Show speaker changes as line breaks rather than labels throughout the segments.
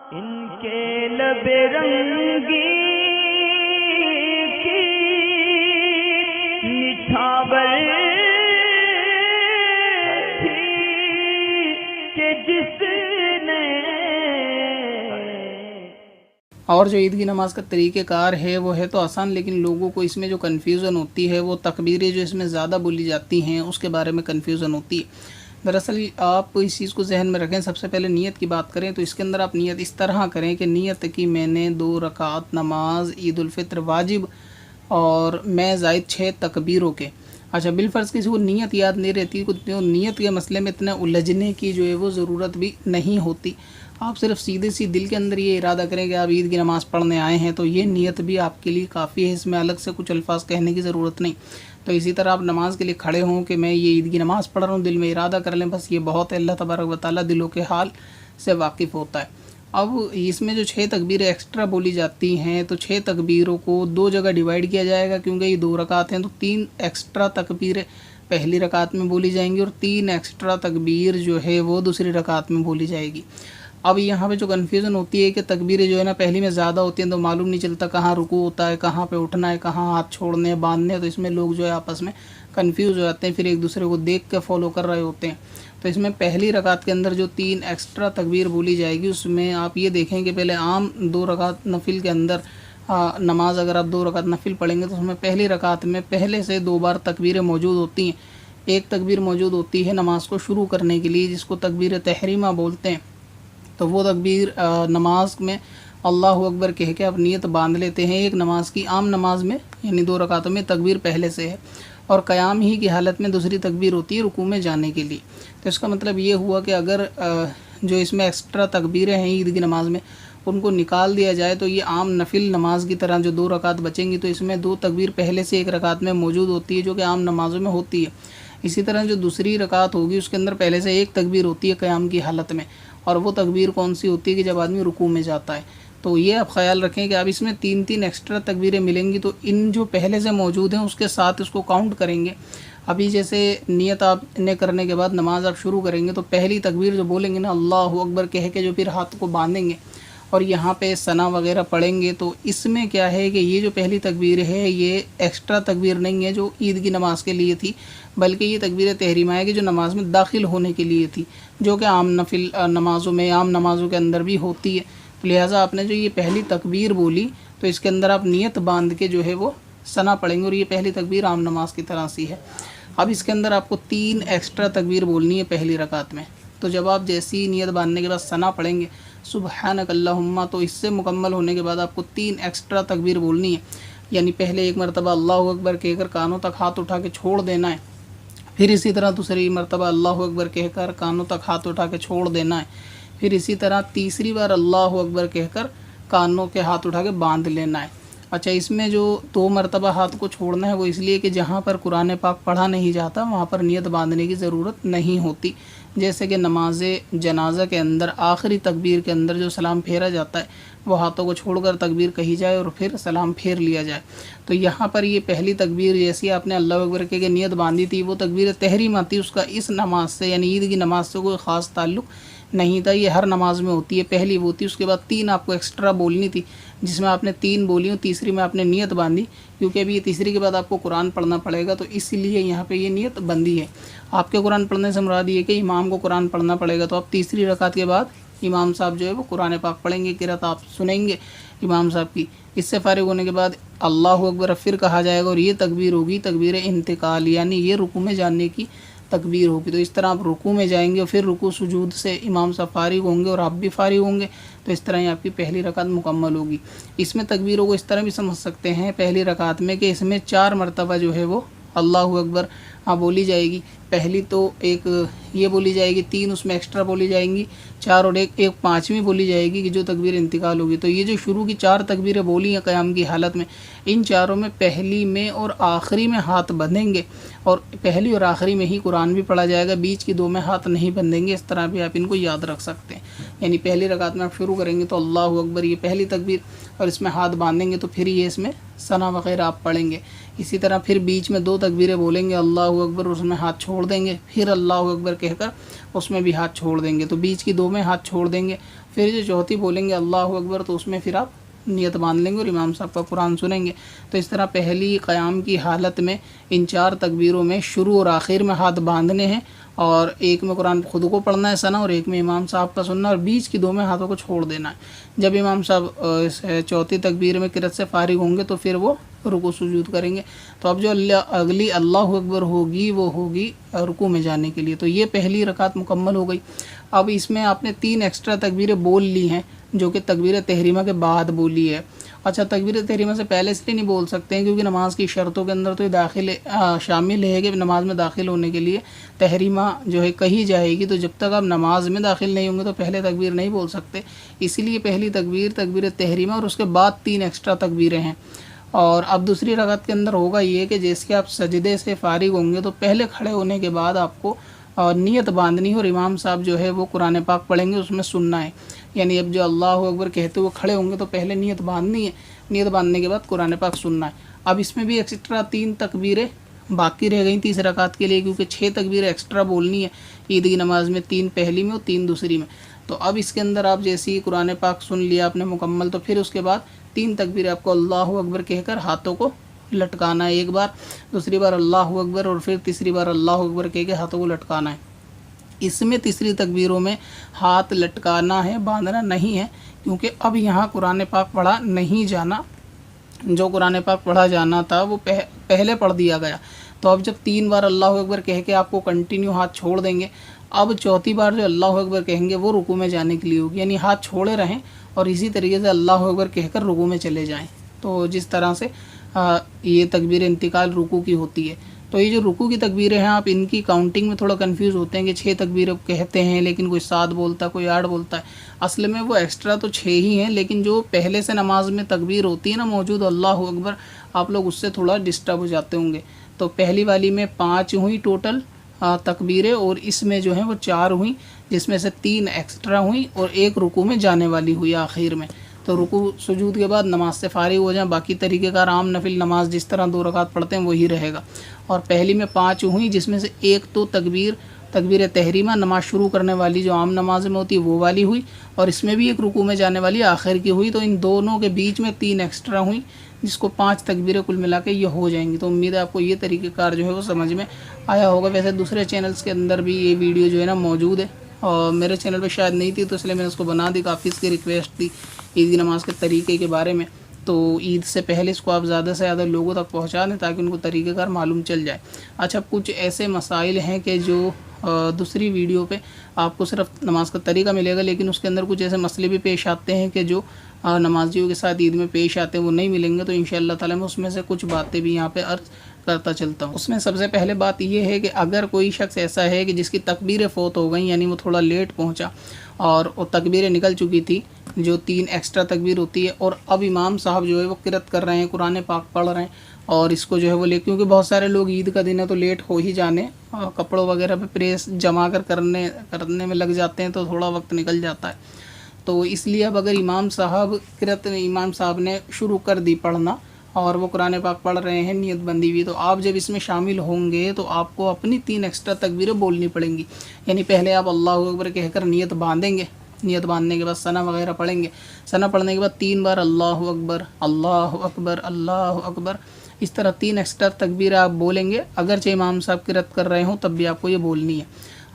ان کے لب رنگی کی نچھاور تھی کہ جس نے.
اور جو عید کی نماز کا طریقہ کار ہے وہ ہے تو آسان، لیکن لوگوں کو اس میں جو کنفیوژن ہوتی ہے وہ تکبیریں جو اس میں زیادہ بولی جاتی ہیں اس کے بارے میں کنفیوژن ہوتی ہے. دراصل آپ اس چیز کو ذہن میں رکھیں. سب سے پہلے نیت کی بات کریں تو اس کے اندر آپ نیت اس طرح کریں کہ نیت کی میں نے 2 رکعت نماز عید الفطر واجب اور میں زائد 6 تکبیروں کے. اچھا، بالفرض کسی کو نیت یاد نہیں رہتی تو نیت کے مسئلے میں اتنا الجھنے کی جو ہے وہ ضرورت بھی نہیں ہوتی. آپ صرف سیدھے سی دل کے اندر یہ ارادہ کریں کہ آپ عید کی نماز پڑھنے آئے ہیں تو یہ نیت بھی آپ کے لیے کافی ہے. اس میں الگ سے کچھ الفاظ کہنے کی ضرورت نہیں. تو اسی طرح آپ نماز کے لیے کھڑے ہوں کہ میں یہ عید کی نماز پڑھ رہا ہوں، دل میں ارادہ کر لیں، بس یہ بہت ہے. اللہ تبارک و تعالیٰ دلوں کے حال سے واقف ہوتا ہے. اب اس میں جو 6 تکبیریں ایکسٹرا بولی جاتی ہیں تو 6 تکبیروں کو 2 جگہ ڈیوائیڈ کیا جائے گا، کیونکہ یہ 2 رکعت ہیں تو 3 ایکسٹرا تکبیریں پہلی رکعت میں بولی جائیں گی اور 3 ایکسٹرا تکبیر جو ہے وہ دوسری رکعت میں بولی جائے گی. اب یہاں پہ جو کنفیوژن ہوتی ہے کہ تکبیریں جو ہے نا پہلی میں زیادہ ہوتی ہیں تو معلوم نہیں چلتا کہاں رکوع ہوتا ہے، کہاں پہ اٹھنا ہے، کہاں ہاتھ چھوڑنے باندھنے، تو اس میں لوگ جو ہے آپس میں کنفیوز ہو جاتے ہیں، پھر ایک دوسرے کو دیکھ کے فالو کر رہے ہوتے ہیں. تو اس میں پہلی رکعت کے اندر جو 3 ایکسٹرا تکبیر بولی جائے گی اس میں آپ یہ دیکھیں کہ پہلے عام 2 رکعت نفل کے اندر نماز اگر آپ 2 رکعت نفل پڑھیں گے تو اس میں پہلی رکعت میں پہلے سے 2 بار تکبیریں موجود ہوتی ہیں. ایک تکبیر موجود ہوتی ہے نماز کو شروع کرنے کے لیے جس کو تکبیر تحریمہ بولتے ہیں. تو وہ تکبیر نماز میں اللہ اکبر کہہ کے آپ نیت باندھ لیتے ہیں. ایک نماز کی عام نماز میں یعنی 2 رکعتوں میں تکبیر پہلے سے ہے اور قیام ہی کی حالت میں دوسری تکبیر ہوتی ہے رکوع میں جانے کے لیے. تو اس کا مطلب یہ ہوا کہ اگر جو اس میں ایکسٹرا تکبیریں ہیں عید کی نماز میں ان کو نکال دیا جائے تو یہ عام نفل نماز کی طرح جو 2 رکعت بچیں گی تو اس میں 2 تکبیر پہلے سے ایک رکعت میں موجود ہوتی ہے جو کہ عام نمازوں میں ہوتی ہے. اسی طرح جو دوسری رکعت ہوگی اس کے اندر پہلے سے ایک تکبیر ہوتی ہے قیام کی حالت میں، اور وہ تکبیر کون سی ہوتی ہے کہ جب آدمی رکوع میں جاتا ہے. تو یہ آپ خیال رکھیں کہ اب اس میں 3 ایکسٹرا تکبیریں ملیں گی تو ان جو پہلے سے موجود ہیں اس کے ساتھ اس کو کاؤنٹ کریں گے. ابھی جیسے نیت آپ نے کرنے کے بعد نماز آپ شروع کریں گے تو پہلی تکبیر جو بولیں گے نا اللہ اکبر کہہ کے جو پھر ہاتھ کو باندھیں گے اور یہاں پہ ثنا وغیرہ پڑھیں گے تو اس میں کیا ہے کہ یہ جو پہلی تکبیر ہے یہ ایکسٹرا تکبیر نہیں ہے جو عید کی نماز کے لیے تھی، بلکہ یہ تکبیر تحریمہ ہے کہ جو نماز میں داخل ہونے کے لیے تھی، جو کہ عام نفل نمازوں میں عام نمازوں کے اندر بھی ہوتی ہے. لہٰذا آپ نے جو یہ پہلی تکبیر بولی تو اس کے اندر آپ نیت باندھ کے جو ہے وہ ثنا پڑھیں گے اور یہ پہلی تکبیر عام نماز کی طرح سی ہے. اب اس کے اندر آپ کو 3 ایکسٹرا تکبیر بولنی ہے پہلی رکعت میں. تو جب آپ جیسی نیت باندھنے کے بعد ثنا پڑھیں گے سبحانک اللہم تو اس سے مکمل ہونے کے بعد آپ کو 3 ایکسٹرا تکبیر بولنی ہے. یعنی پہلے ایک مرتبہ اللہ اکبر کہہ کر کانوں تک ہاتھ اٹھا کے چھوڑ دینا ہے، پھر اسی طرح دوسری مرتبہ اللہ اکبر کہہ کر کانوں تک ہاتھ اٹھا کے چھوڑ دینا ہے، پھر اسی طرح تیسری بار اللہ اکبر کہہ کر کانوں کے ہاتھ اٹھا کے باندھ لینا ہے. اچھا، اس میں جو 2 مرتبہ ہاتھ کو چھوڑنا ہے وہ اس لیے کہ جہاں پر قرآن پاک پڑھا نہیں جاتا وہاں پر نیت باندھنے کی ضرورت نہیں ہوتی. جیسے کہ نماز جنازہ کے اندر آخری تکبیر کے اندر جو سلام پھیرا جاتا ہے وہ ہاتھوں کو چھوڑ کر تکبیر کہی جائے اور پھر سلام پھیر لیا جائے. تو یہاں پر یہ پہلی تکبیر جیسی آپ نے اللہ اکبر کہہ کے نیت باندھی تھی وہ تکبیر تحریمہ تھی، اس کا اس نماز سے یعنی عید کی نماز سے کوئی خاص تعلق نہیں تھا. یہ ہر نماز میں ہوتی ہے، پہلی وہ تھی، اس کے بعد 3 آپ کو ایکسٹرا بولنی تھی جس میں آپ نے 3 بولی اور تیسری میں آپ نے نیت باندھی، کیونکہ ابھی یہ تیسری کے بعد آپ کو قرآن پڑھنا پڑے گا تو اس لیے یہاں پہ یہ نیت بندی ہے. آپ کے قرآن پڑھنے سے مراد یہ کہ امام کو قرآن پڑھنا پڑے گا تو آپ تیسری رکعت کے بعد امام صاحب جو ہے وہ قرآن پاک پڑھیں گے، قرات آپ سنیں گے امام صاحب کی. اس سے فارغ ہونے کے بعد اللہ اکبر پھر کہا جائے گا اور یہ تکبیر ہوگی تکبیر انتقال، یعنی یہ رکوع میں جانے کی تکبیر ہوگی. تو اس طرح آپ رکوع میں جائیں گے اور پھر رکوع سجود سے امام صاحب فارغ ہوں گے اور آپ بھی فارغ ہوں گے، تو اس طرح ہی آپ کی پہلی رکعت مکمل ہوگی. اس میں تکبیروں کو اس طرح بھی سمجھ سکتے ہیں پہلی رکعت میں کہ اس میں 4 مرتبہ جو ہے وہ اللہ اکبر بولی جائے گی. پہلی تو ایک یہ بولی جائے گی، 3 اس میں ایکسٹرا بولی جائیں گی، 4 اور ایک 5ویں بولی جائے گی کہ جو تکبیر انتقال ہوگی. تو یہ جو شروع کی 4 تکبیریں بولی ہیں قیام کی حالت میں، ان چاروں میں پہلی میں اور آخری میں ہاتھ بندھیں گے اور پہلی اور آخری میں ہی قرآن بھی پڑھا جائے گا، بیچ کی 2 میں ہاتھ نہیں بندھیں گے. اس طرح بھی آپ ان کو یاد رکھ سکتے ہیں. یعنی پہلی رکعت میں آپ شروع کریں گے تو اللہ اکبر یہ پہلی تکبیر اور اس میں ہاتھ باندھیں گے تو پھر یہ اس میں ثنا وغیرہ آپ پڑھیں گے. اسی طرح پھر بیچ میں 2 تکبیریں بولیں گے اللہ اکبر اور اس میں ہاتھ چھوڑ چھوڑ دیں گے، پھر اللہ اکبر کہہ کر اس میں بھی ہاتھ چھوڑ دیں گے، تو بیچ کی 2 میں ہاتھ چھوڑ دیں گے، پھر جو چوتھی بولیں گے اللہ اکبر تو اس میں پھر آپ نیت باندھ لیں گے اور امام صاحب کا قرآن سنیں گے۔ تو اس طرح پہلی قیام کی حالت میں ان 4 تکبیروں میں شروع اور آخر میں ہاتھ باندھنے ہیں، اور ایک میں قرآن خود کو پڑھنا ہے سنا، اور ایک میں امام صاحب کا سننا، اور بیچ کی 2 میں ہاتھوں کو چھوڑ دینا ہے۔ جب امام صاحب چوتھی تکبیر میں قرات سے فارغ ہوں گے تو پھر وہ رکوع سجود کریں گے۔ تو اب جو اگلی اللہ اکبر ہوگی وہ ہوگی رکوع میں جانے کے لیے۔ تو یہ پہلی رکعت مکمل ہو گئی۔ اب اس میں آپ نے 3 ایکسٹرا تکبیریں بول لی ہیں جو کہ تکبیر تحریمہ کے بعد بولی ہے۔ اچھا، تکبیر تحریمہ سے پہلے اس لیے نہیں بول سکتے ہیں کیونکہ نماز کی شرطوں کے اندر تو یہ شامل ہے کہ نماز میں داخل ہونے کے لیے تحریمہ جو ہے کہی جائے گی، تو جب تک آپ نماز میں داخل نہیں ہوں گے تو پہلے تکبیر نہیں بول سکتے، اسی لیے پہلی تکبیر تحریمہ، اور اس کے بعد 3 ایکسٹرا تکبیریں ہیں۔ اور اب دوسری رکعت کے اندر ہوگا یہ کہ جیسے کہ آپ سجدے سے فارغ ہوں گے تو پہلے کھڑے ہونے کے بعد آپ کو نیت باندھنی ہے، اور امام صاحب جو ہے وہ قرآن پاک پڑھیں گے، اس میں سننا ہے۔ یعنی اب جو اللہ اکبر کہتے ہوئے کھڑے ہوں گے تو پہلے نیت باندھنی ہے، نیت باندھنے کے بعد قرآن پاک سننا ہے۔ اب اس میں بھی ایکسٹرا 3 تکبیریں باقی رہ گئیں تیسری رکعت کے لیے، کیونکہ 6 تکبیریں ایکسٹرا بولنی ہے عید کی نماز میں، 3 پہلی میں اور 3 دوسری میں۔ تو اب اس کے اندر آپ جیسے ہی قرآن پاک سن لیا آپ نے مکمل، تو پھر اس کے بعد 3 تکبیریں آپ کو اللہ اکبر کہہ کر ہاتھوں کو لٹکانا ہے، ایک بار، دوسری بار اللہ اکبر، اور پھر تیسری بار اللہ اکبر کہہ کے ہاتھوں کو لٹکانا ہے۔ اس میں تیسری تکبیروں میں ہاتھ لٹکانا ہے، باندھنا نہیں ہے، کیونکہ اب یہاں قرآن پاک پڑھا نہیں جانا، جو قرآن پاک پڑھا جانا تھا وہ پہلے پڑھ دیا گیا۔ تو اب جب 3 بار اللہ اکبر کہہ کے آپ کو کنٹینیو ہاتھ چھوڑ دیں گے، اب چوتھی بار جو اللہ اکبر کہیں گے وہ رکوع میں جانے کے لیے ہوگی، یعنی ہاتھ چھوڑے رہیں اور اسی طریقے سے اللہ اکبر کہہ کر رکوع میں چلے جائیں۔ تو جس طرح سے یہ تکبیر انتقال رکوع کی ہوتی ہے۔ تو یہ جو رکوع کی تکبیریں ہیں، آپ ان کی کاؤنٹنگ میں تھوڑا کنفیوز ہوتے ہیں کہ 6 تکبیریں کہتے ہیں لیکن کوئی 7 بولتا ہے، کوئی 8 بولتا ہے۔ اصل میں وہ ایکسٹرا تو 6 ہی ہیں، لیکن جو پہلے سے نماز میں تکبیر ہوتی ہے نا موجود اللہ اکبر، آپ لوگ اس سے تھوڑا ڈسٹرب ہو جاتے ہوں گے۔ تو پہلی والی میں 5 ہوئیں ٹوٹل تکبیریں، اور اس میں جو ہیں وہ 4 ہوئیں، جس میں سے 3 ایکسٹرا ہوئیں اور 1 رکوع میں جانے والی ہوئی آخر میں۔ تو رکوع سجود کے بعد نماز سے فارغ ہو جائیں، باقی طریقے کا عام نفل نماز جس طرح 2 رکعت پڑھتے ہیں وہی رہے گا۔ اور پہلی میں 5 ہوئیں، جس میں سے 1 تو تکبیر تحریمہ نماز شروع کرنے والی جو عام نماز میں ہوتی ہے وہ والی ہوئی، اور اس میں بھی 1 رکوع میں جانے والی آخر کی ہوئی۔ تو ان دونوں کے بیچ میں 3 ایکسٹرا ہوئیں، جس کو 5 تکبیریں کل ملا کے یہ ہو جائیں گی۔ تو امید ہے آپ کو یہ طریقہ کار جو ہے وہ سمجھ میں آیا ہوگا۔ ویسے دوسرے چینلز کے اندر بھی یہ ویڈیو جو ہے نا موجود ہے، اور میرے چینل پہ شاید نہیں تھی تو اس لیے میں نے اس کو بنا دی، کافی اس کی ریکویسٹ تھی عید کی نماز کے طریقے کے بارے میں۔ تو عید سے پہلے اس کو آپ زیادہ سے زیادہ لوگوں تک پہنچا دیں تاکہ ان کو طریقہ کار معلوم چل جائے۔ اچھا، کچھ ایسے مسائل ہیں کہ جو دوسری ویڈیو پہ آپ کو صرف نماز کا طریقہ ملے گا، لیکن اس کے اندر کچھ ایسے مسئلے بھی پیش آتے ہیں کہ جو نمازیوں کے ساتھ عید میں پیش آتے ہیں وہ نہیں ملیں گے۔ تو انشاءاللہ تعالیٰ میں اس میں سے کچھ باتیں بھی یہاں پہ عرض کرتا چلتا ہوں۔ اس میں سب سے پہلے بات یہ ہے کہ اگر کوئی شخص ایسا ہے کہ جس کی تکبیریں فوت ہو گئیں، یعنی وہ تھوڑا لیٹ پہنچا اور وہ تکبیریں نکل چکی تھی، جو 3 ایکسٹرا تکبیر ہوتی ہے، اور اب امام صاحب جو ہے وہ قرات کر رہے ہیں، قرآن پاک پڑھ رہے ہیں، اور اس کو جو ہے وہ کیونکہ بہت سارے لوگ عید کا دن ہے تو لیٹ ہو ہی جانے، کپڑوں وغیرہ پہ پریس جما کرنے میں لگ جاتے ہیں تو تھوڑا وقت نکل جاتا ہے۔ تو اس لیے اب اگر امام صاحب نے شروع کر دی پڑھنا اور وہ قرآن پاک پڑھ رہے ہیں نیت بندی ہوئی، تو آپ جب اس میں شامل ہوں گے تو آپ کو اپنی 3 ایکسٹرا تکبیریں بولنی پڑیں گی۔ یعنی پہلے آپ اللہ اکبر کہہ کر نیت باندھیں گے، نیت باندھنے کے بعد ثنا وغیرہ پڑھیں گے، ثنا پڑھنے کے بعد 3 بار اللہ اکبر اللہ اکبر اللہ اکبر، اس طرح 3 ایکسٹرا تکبیر آپ بولیں گے، اگرچہ امام صاحب قرات کر رہے ہوں تب بھی آپ کو یہ بولنی ہے۔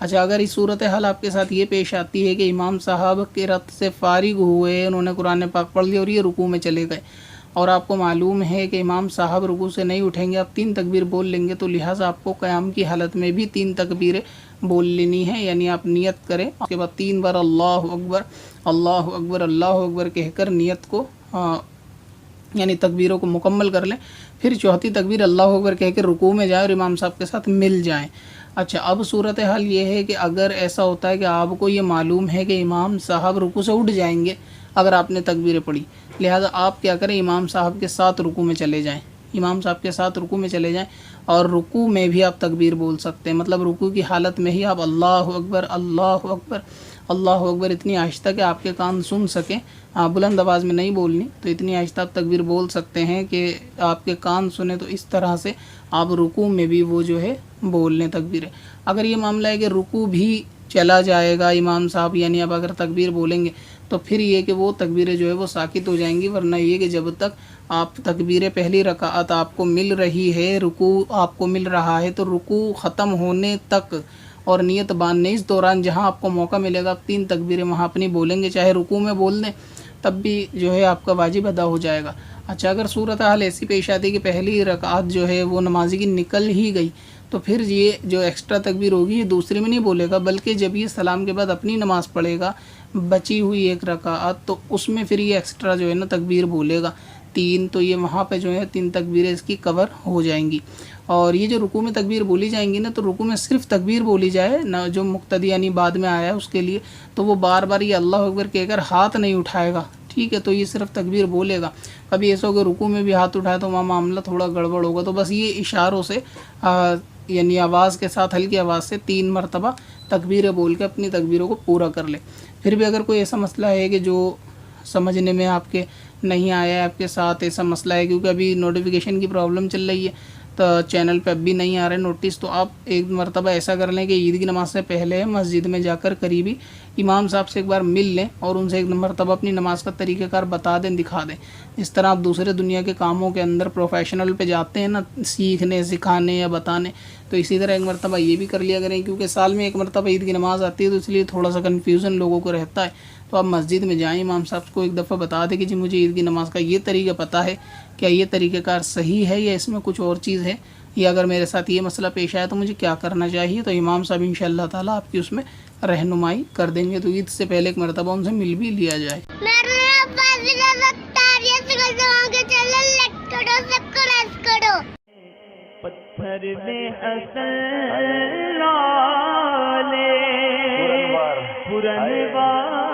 اچھا، اگر اس صورتحال آپ کے ساتھ یہ پیش آتی ہے کہ امام صاحب قرات سے فارغ ہوئے، انہوں نے قرآن پاک پڑھ لیا اور یہ رکوع میں چلے گئے، اور آپ کو معلوم ہے کہ امام صاحب رکوع سے نہیں اٹھیں گے، آپ 3 تکبیر بول لیں گے، تو لہٰذا آپ کو قیام کی حالت میں بھی 3 تکبیریں بول لینی ہے۔ یعنی آپ نیت کریں، اس کے بعد 3 بار اللہ اکبر اللہ اکبر اللہ اکبر کہہ کر نیت کو یعنی تکبیروں کو مکمل کر لیں، پھر چوتھی تکبیر اللہ اکبر کہہ کے رکوع میں جائیں اور امام صاحب کے ساتھ مل جائیں۔ اچھا، اب صورتحال یہ ہے کہ اگر ایسا ہوتا ہے کہ آپ کو یہ معلوم ہے کہ امام صاحب رکوع سے اٹھ جائیں گے اگر آپ نے تکبیریں پڑھی، لہٰذا آپ کیا کریں، امام صاحب کے ساتھ رکوع میں چلے جائیں، امام صاحب کے ساتھ رکوع میں چلے جائیں، اور رکوع میں بھی آپ تکبیر بول سکتے ہیں، مطلب رکوع کی حالت میں ہی آپ اللہ اکبر اللہ اکبر اللہ اکبر اتنی آہستہ کہ آپ کے کان سن سکیں، بلند آواز میں نہیں بولنی، تو اتنی آہستہ آپ تکبیر بول سکتے ہیں کہ آپ کے کان سنیں، تو اس طرح سے آپ رکوع میں بھی وہ جو ہے بول لیں تکبیر. اگر یہ معاملہ ہے کہ رکوع بھی چلا جائے گا امام صاحب، یعنی اب اگر تکبیر بولیں گے تو پھر یہ کہ وہ تکبیریں جو ہے وہ ساکت ہو جائیں گی، ورنہ یہ کہ جب تک آپ تکبیر پہلی رکعت آپ کو مل رہی ہے، رکوع آپ کو مل رہا ہے، تو رکوع ختم ہونے تک اور نیت باندھنے اس دوران جہاں آپ کو موقع ملے گا آپ 3 تکبیریں وہاں اپنی بولیں گے، چاہے رکوع میں بول دیں تب بھی جو ہے آپ کا واجب ادا ہو جائے گا. اچھا اگر صورتحال ایسی پیش آتی کہ پہلی رکعت جو ہے وہ نمازی کی نکل ہی گئی تو پھر یہ جو ایکسٹرا تکبیر ہوگی یہ دوسرے میں نہیں بولے گا، بلکہ جب یہ سلام کے بعد اپنی نماز پڑھے گا بچی ہوئی ایک رکعت تو اس میں پھر یہ ایکسٹرا جو ہے نا تکبیر بولے گا 3، تو یہ وہاں پہ جو ہے 3 تکبیریں اس کی کور ہو جائیں گی. اور یہ جو رکوع میں تکبیر بولی جائیں گی نا، تو رکوع میں صرف تکبیر بولی جائے نہ، جو مقتدی یعنی بعد میں آیا ہے اس کے لیے تو وہ بار بار یہ اللہ اکبر کہہ کر ہاتھ نہیں اٹھائے گا، ٹھیک ہے، تو یہ صرف تکبیر بولے گا. کبھی ایسا ہوگا رکوع میں بھی ہاتھ اٹھایا تو وہاں معاملہ تھوڑا گڑبڑ ہوگا، تو بس یہ اشاروں سے یعنی آواز کے ساتھ ہلکی آواز سے 3 مرتبہ تکبیریں بول کے اپنی تکبیروں کو پورا کر لے. پھر بھی اگر کوئی ایسا مسئلہ ہے کہ جو سمجھنے میں آپ کے نہیں آیا ہے، آپ کے ساتھ ایسا مسئلہ ہے کیونکہ ابھی نوٹیفیکیشن کی پرابلم چل رہی ہے تو چینل پہ اب بھی نہیں آ رہے نوٹس، تو آپ ایک مرتبہ ایسا کر لیں کہ عید کی نماز سے پہلے مسجد میں جا کر قریبی امام صاحب سے ایک بار مل لیں اور ان سے ایک مرتبہ اپنی نماز کا طریقہ کار بتا دیں، دکھا دیں. اس طرح آپ دوسرے دنیا کے کاموں کے اندر پروفیشنل پہ جاتے ہیں نا، سیکھنے سکھانے یا بتانے، تو اسی طرح ایک مرتبہ یہ بھی کر لیا کریں، کیونکہ سال میں ایک مرتبہ عید کی نماز آتی ہے تو اس لیے تھوڑا سا کنفیوژن لوگوں کو رہتا ہے. تو آپ مسجد میں جائیں، امام صاحب کو ایک دفعہ بتا دیں کہ جی مجھے عید کی نماز کا یہ طریقہ پتہ ہے، کیا یہ طریقہ کار صحیح ہے یا اس میں کچھ اور چیز ہے، یا اگر میرے ساتھ یہ مسئلہ پیش آیا تو مجھے کیا کرنا چاہیے، تو امام صاحب انشاءاللہ تعالیٰ آپ کی اس میں رہنمائی کر دیں گے. تو عید سے پہلے ایک مرتبہ ان سے مل بھی لیا جائے.
پتھر میں اصل لالے پرن